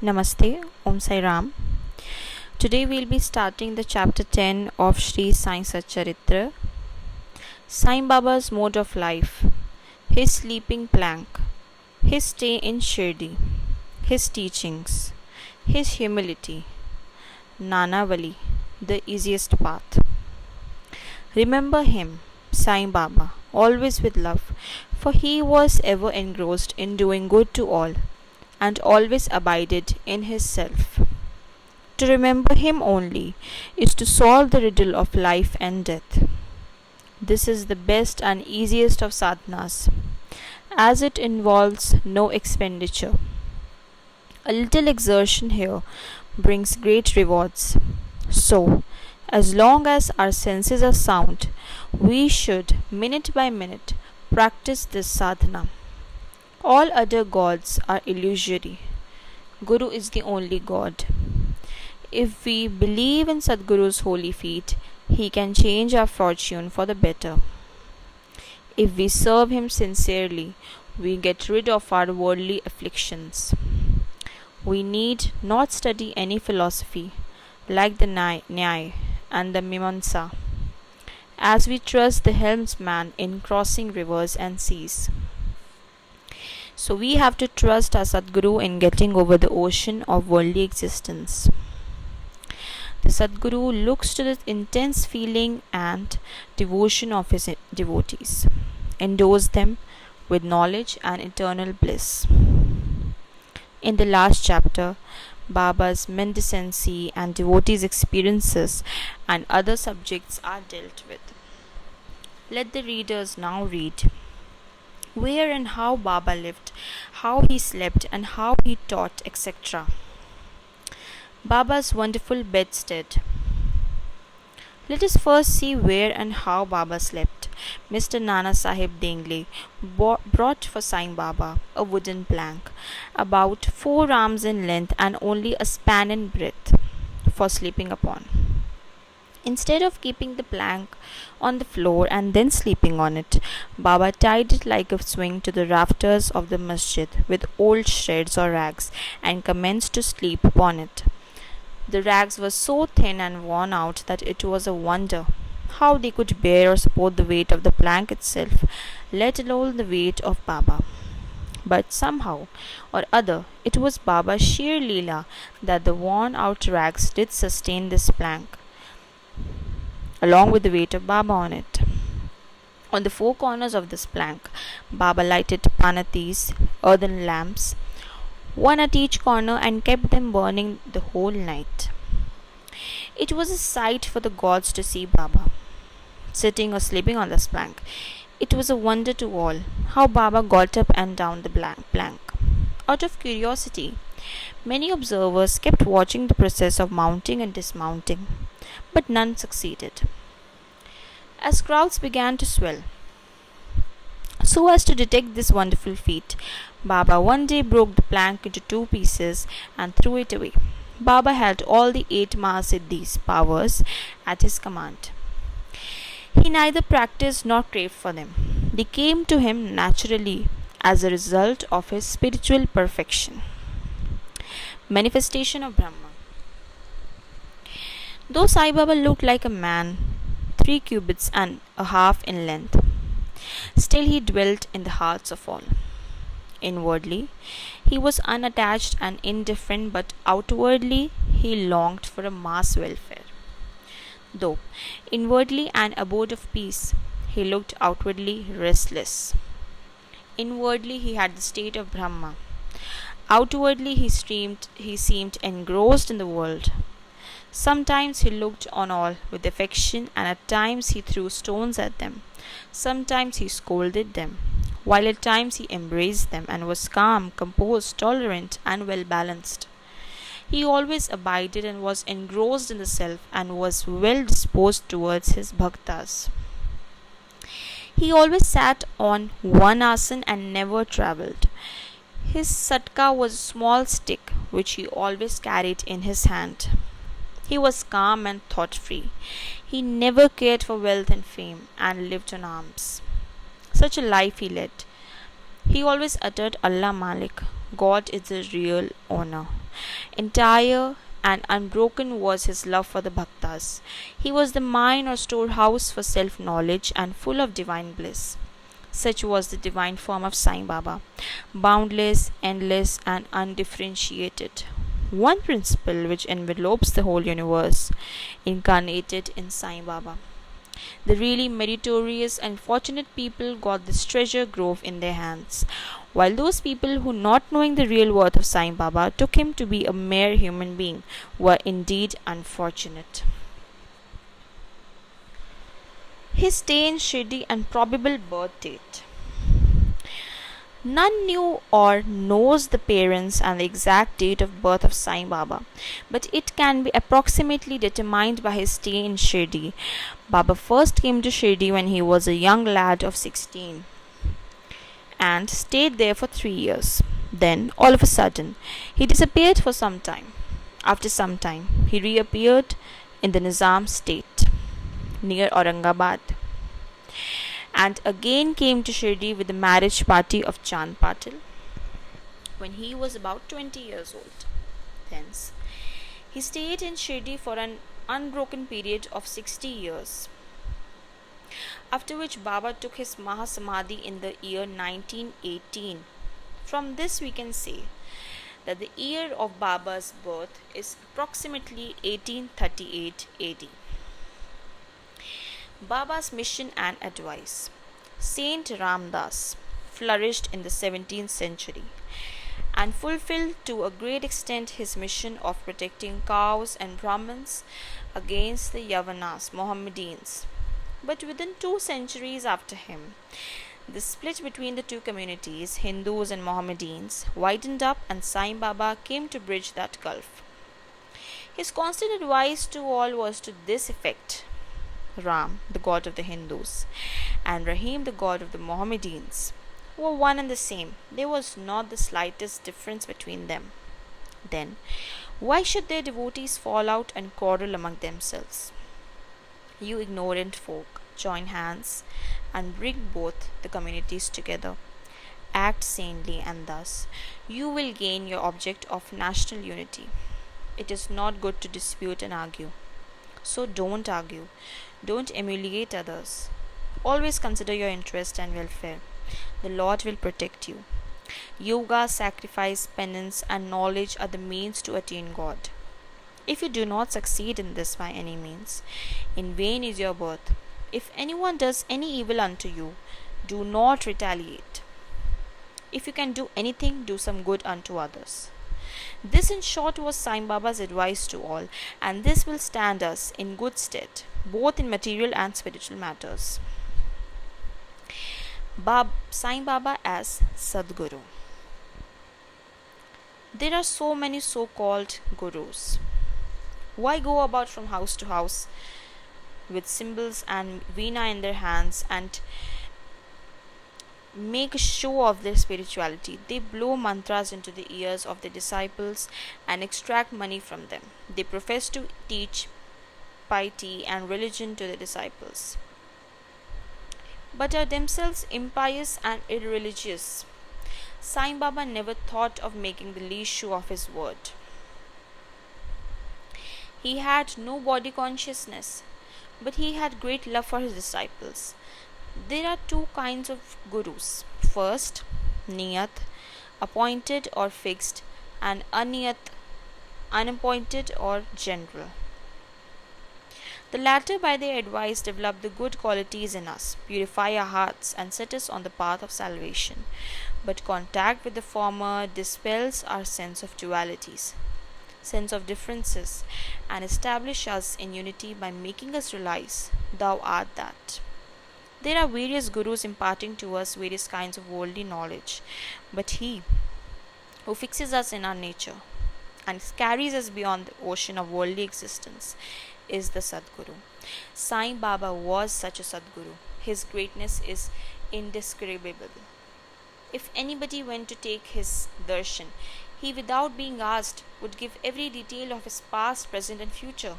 Namaste, Om Sai Ram. Today we'll be starting the chapter 10 of Sri Sai Satcharita, Sai Baba's mode of life, his sleeping plank, his stay in Shirdi, his teachings, his humility, Nanawali, the easiest path. Remember him, Sai Baba, always with love, for he was ever engrossed in doing good to all and always abided in his self. To remember him only is to solve the riddle of life and death. This is the best and easiest of sadhanas, as it involves no expenditure. A little exertion here brings great rewards. So, as long as our senses are sound, we should, minute by minute, practice this sadhana. All other gods are illusory. Guru is the only God. If we believe in Sadguru's holy feet, he can change our fortune for the better. If we serve him sincerely, we get rid of our worldly afflictions. We need not study any philosophy like the Nyaya and the Mimamsa, as we trust the helmsman in crossing rivers and seas. So we have to trust our Sadguru in getting over the ocean of worldly existence. The Sadguru looks to the intense feeling and devotion of his devotees, endows them with knowledge and eternal bliss. In the last chapter, Baba's mendicancy and devotees' experiences and other subjects are dealt with. Let the readers now read where and how Baba lived, how he slept, and how he taught, etc. Baba's wonderful bedstead. Let us first see where and how Baba slept. Mr. Nana Sahib Dengle brought for Sai Baba a wooden plank, about 4 arms in length and only a span in breadth, for sleeping upon. Instead of keeping the plank on the floor and then sleeping on it, Baba tied it like a swing to the rafters of the masjid with old shreds or rags and commenced to sleep upon it. The rags were so thin and worn out that it was a wonder how they could bear or support the weight of the plank itself, let alone the weight of Baba. But somehow or other, it was Baba's sheer Leela that the worn out rags did sustain this plank, along with the weight of Baba on it. On the 4 corners of this plank, Baba lighted panatis, earthen lamps, one at each corner, and kept them burning the whole night. It was a sight for the gods to see Baba sitting or sleeping on this plank. It was a wonder to all how Baba got up and down the plank. Out of curiosity, many observers kept watching the process of mounting and dismounting, but none succeeded. As crowds began to swell, so as to detect this wonderful feat, Baba one day broke the plank into 2 pieces and threw it away. Baba had all the 8 Mahasiddhis powers at his command. He neither practiced nor craved for them. They came to him naturally as a result of his spiritual perfection. Manifestation of Brahman. Though Sai Baba looked like a man, 3 cubits and a half in length, still he dwelt in the hearts of all. Inwardly, he was unattached and indifferent, but outwardly he longed for a mass welfare. Though inwardly an abode of peace, he looked outwardly restless. Inwardly he had the state of Brahma. Outwardly he seemed engrossed in the world. Sometimes he looked on all with affection, and at times he threw stones at them. Sometimes he scolded them, while at times he embraced them and was calm, composed, tolerant, and well balanced. He always abided and was engrossed in the self and was well disposed towards his bhaktas. He always sat on one asan and never travelled. His satka was a small stick which he always carried in his hand. He was calm and thought-free. He never cared for wealth and fame and lived on alms. Such a life he led. He always uttered Allah Malik, God is the real owner, Entire and unbroken was his love for the bhaktas. He was the mine or storehouse for self knowledge and full of divine bliss. Such was the divine form of Sai Baba, boundless, endless, and undifferentiated. One principle which envelopes the whole universe, incarnated in Sai Baba. The really meritorious and fortunate people got this treasure grove in their hands, while those people who, not knowing the real worth of Sai Baba, took him to be a mere human being, were indeed unfortunate. His stay in Shirdi and probable birth date. None knew or knows the parents and the exact date of birth of Sai Baba, but it can be approximately determined by his stay in Shirdi. Baba first came to Shirdi when he was a young lad of 16 and stayed there for 3 years. Then, all of a sudden, he disappeared for some time. After some time, he reappeared in the Nizam state near Aurangabad and again came to Shirdi with the marriage party of Chand Patil when he was about 20 years old. Thence, he stayed in Shirdi for an unbroken period of 60 years, after which Baba took his Mahasamadhi in the year 1918. From this we can say that the year of Baba's birth is approximately 1838 AD. Baba's mission and advice. Saint Ramdas flourished in the 17th century and fulfilled to a great extent his mission of protecting cows and Brahmins against the Yavanas, Mohammedans. But within 2 centuries after him, the split between the two communities, Hindus and Mohammedans, widened up and Sai Baba came to bridge that gulf. His constant advice to all was to this effect: Ram, the god of the Hindus, and Rahim, the god of the Mohammedans, were one and the same. There was not the slightest difference between them. Then, why should their devotees fall out and quarrel among themselves? You ignorant folk, join hands and bring both the communities together. Act sanely, and thus you will gain your object of national unity. It is not good to dispute and argue. So don't argue. Don't emulate others. Always consider your interest and welfare. The Lord will protect you. Yoga, sacrifice, penance, and knowledge are the means to attain God. If you do not succeed in this by any means, in vain is your birth. If anyone does any evil unto you, do not retaliate. If you can do anything, do some good unto others. This, in short, was Sai Baba's advice to all, and this will stand us in good stead, both in material and spiritual matters. Sai Baba as Sadguru. There are so many so-called gurus. Why go about from house to house with cymbals and veena in their hands and make a show of their spirituality? They blow mantras into the ears of their disciples and extract money from them. They profess to teach piety and religion to the disciples, but are themselves impious and irreligious. Sai Baba never thought of making the least show of his word. He had no body consciousness, but he had great love for his disciples. There are 2 kinds of gurus. First, niyat, appointed or fixed, and aniyat, unappointed or general. The latter, by their advice, develop the good qualities in us, purify our hearts, and set us on the path of salvation. But contact with the former dispels our sense of dualities, sense of differences, and establish us in unity by making us realize, Thou art that. There are various gurus imparting to us various kinds of worldly knowledge, but he who fixes us in our nature and carries us beyond the ocean of worldly existence is the Sadguru. Sai Baba was such a Sadguru. His greatness is indescribable. If anybody went to take his darshan, he, without being asked, would give every detail of his past, present, and future.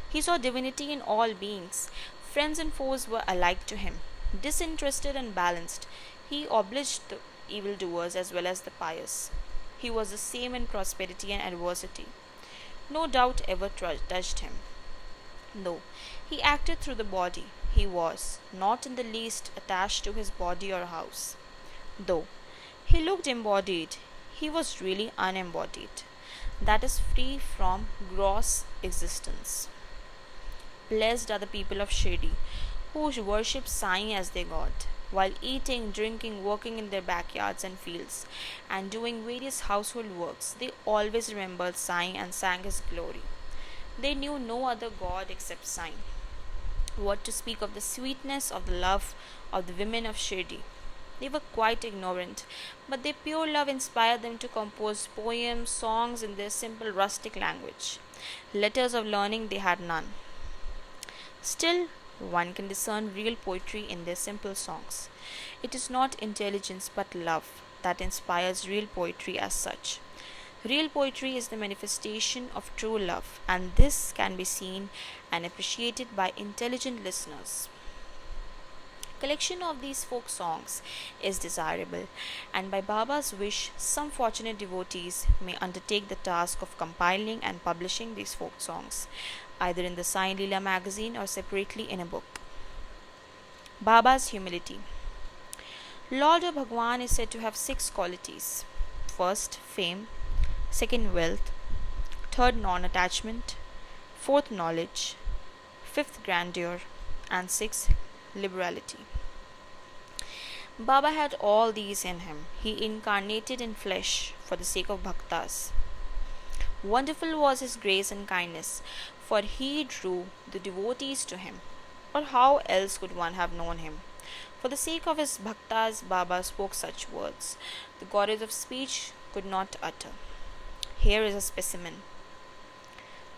He saw divinity in all beings. Friends and foes were alike to him. Disinterested and balanced, he obliged the evildoers as well as the pious. He was the same in prosperity and adversity. No doubt ever touched him. No, he acted through the body. He was not in the least attached to his body or house. Though he looked embodied, he was really unembodied. That is free from gross existence. Blessed are the people of Shirdi, who worship Sai as their god, while eating, drinking, working in their backyards and fields, and doing various household works. They always remembered Sai and sang his glory. They knew no other god except Sai. What to speak of the sweetness of the love of the women of Shirdi? They were quite ignorant, but their pure love inspired them to compose poems, songs in their simple rustic language. Letters of learning they had none. Still, one can discern real poetry in their simple songs. It is not intelligence but love that inspires real poetry as such. Real poetry is the manifestation of true love, and this can be seen and appreciated by intelligent listeners. Collection of these folk songs is desirable, and by Baba's wish, some fortunate devotees may undertake the task of compiling and publishing these folk songs, either in the Sai Leela magazine or separately in a book. Baba's humility. Lord or Bhagwan is said to have 6 qualities. First, fame. Second, wealth. Third, non-attachment. Fourth, knowledge. Fifth, grandeur. And 6, liberality. Baba had all these in him. He incarnated in flesh for the sake of bhaktas. Wonderful was his grace and kindness, for he drew the devotees to him. Or how else could one have known him? For the sake of his bhaktas, Baba spoke such words the goddess of speech could not utter. Here is a specimen.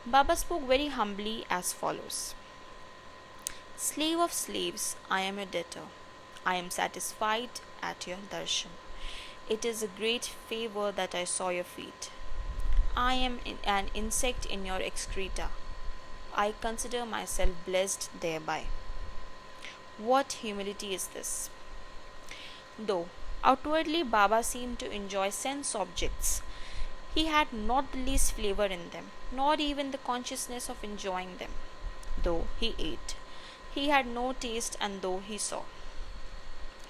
Baba spoke very humbly as follows. Slave of slaves, I am your debtor. I am satisfied at your darshan. It is a great favor that I saw your feet. I am an insect in your excreta. I consider myself blessed thereby. What humility is this? Though outwardly Baba seemed to enjoy sense objects, he had not the least flavor in them, nor even the consciousness of enjoying them. Though he ate, he had no taste, and though he saw,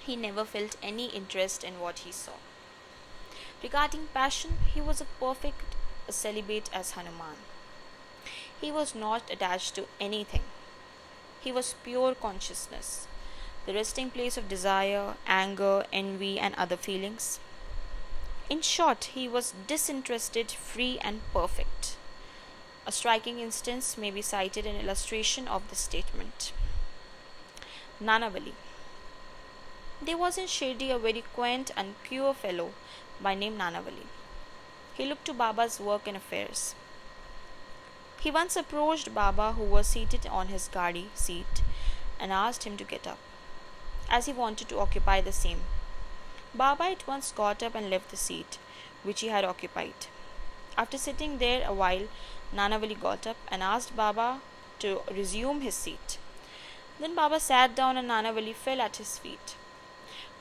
he never felt any interest in what he saw. Regarding passion, he was a perfect celibate as Hanuman. He was not attached to anything. He was pure consciousness, the resting place of desire, anger, envy, and other feelings. In short, he was disinterested, free, and perfect. A striking instance may be cited in illustration of this statement. Nanawali. There was in Shirdi a very quaint and pure fellow by name Nanawali. He looked to Baba's work and affairs. He once approached Baba, who was seated on his gadi seat, and asked him to get up, as he wanted to occupy the same. Baba at once got up and left the seat which he had occupied. After sitting there a while, Nanawali got up and asked Baba to resume his seat. Then Baba sat down and Nanawali fell at his feet.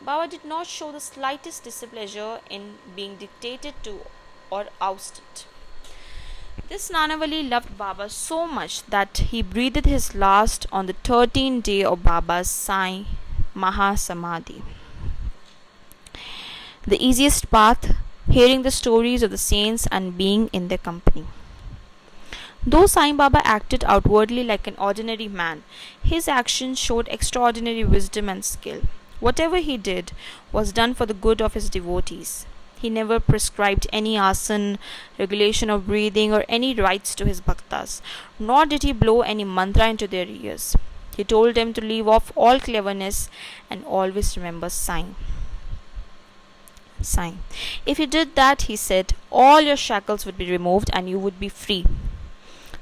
Baba did not show the slightest displeasure in being dictated to or ousted. This Nanawali loved Baba so much that he breathed his last on the 13th day of Baba's Sai Mahasamadhi. The easiest path, hearing the stories of the saints and being in their company. Though Sai Baba acted outwardly like an ordinary man, his actions showed extraordinary wisdom and skill. Whatever he did was done for the good of his devotees. He never prescribed any asana, regulation of breathing, or any rites to his bhaktas, nor did he blow any mantra into their ears. He told them to leave off all cleverness and always remember Sai. If you did that, he said, all your shackles would be removed and you would be free.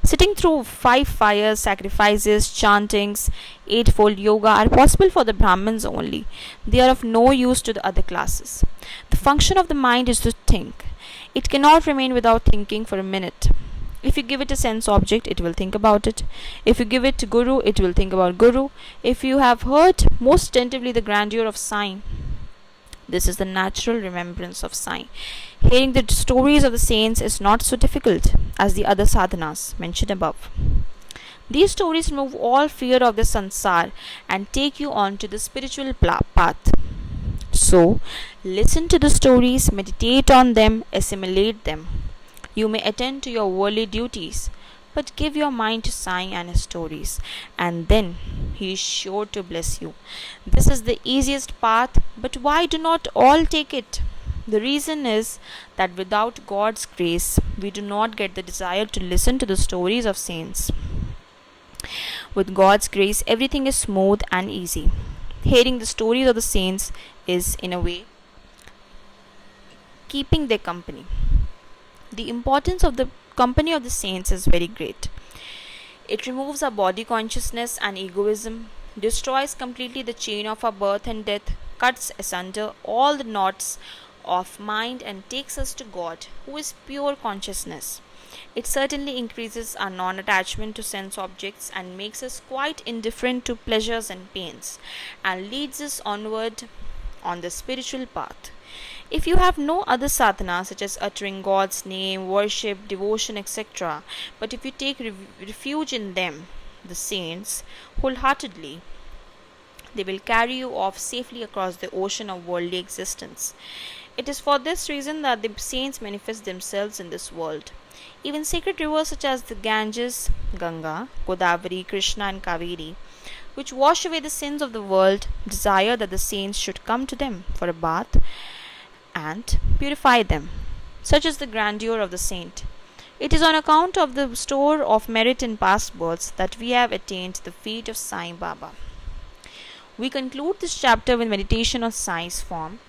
Sitting through 5 fires, sacrifices, chantings, 8-fold yoga are possible for the Brahmins only. They are of no use to the other classes. The function of the mind is to think. It cannot remain without thinking for a minute. If you give it a sense object, it will think about it. If you give it to Guru, it will think about Guru. If you have heard most attentively the grandeur of Sai, This is the natural remembrance of Sai. Hearing the stories of the saints is not so difficult as the other sadhanas mentioned above. These stories remove all fear of the sansar and take you on to the spiritual path. So, listen to the stories, meditate on them, assimilate them. You may attend to your worldly duties, but give your mind to Sai and his stories, and then he is sure to bless you. This is the easiest path, but why do not all take it? The reason is that without God's grace, we do not get the desire to listen to the stories of saints. With God's grace, everything is smooth and easy. Hearing the stories of the saints is, in a way, keeping their company. The importance of the company of the saints is very great. It removes our body consciousness and egoism, destroys completely the chain of our birth and death, cuts asunder all the knots of mind, and takes us to God, who is pure consciousness. It certainly increases our non attachment to sense objects and makes us quite indifferent to pleasures and pains, and leads us onward on the spiritual path. If you have no other sadhana such as uttering God's name, worship, devotion, etc., but if you take refuge in them, the saints, wholeheartedly, they will carry you off safely across the ocean of worldly existence. It is for this reason that the saints manifest themselves in this world. Even sacred rivers such as the Ganges, Ganga, Godavari, Krishna, and Kaveri, which wash away the sins of the world, desire that the saints should come to them for a bath and purify them. Such is the grandeur of the saint. It is on account of the store of merit in past births that we have attained the feet of Sai Baba. We conclude this chapter with meditation on Sai's form.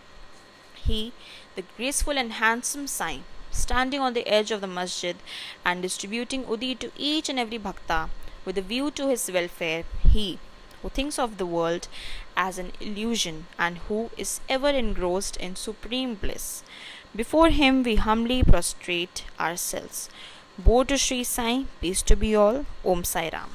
He, the graceful and handsome Sai, standing on the edge of the masjid and distributing udi to each and every bhakta with a view to his welfare, he, who thinks of the world as an illusion and who is ever engrossed in supreme bliss. Before him we humbly prostrate ourselves. Bow to Sri Sai, peace to be all. Om Sai Ram.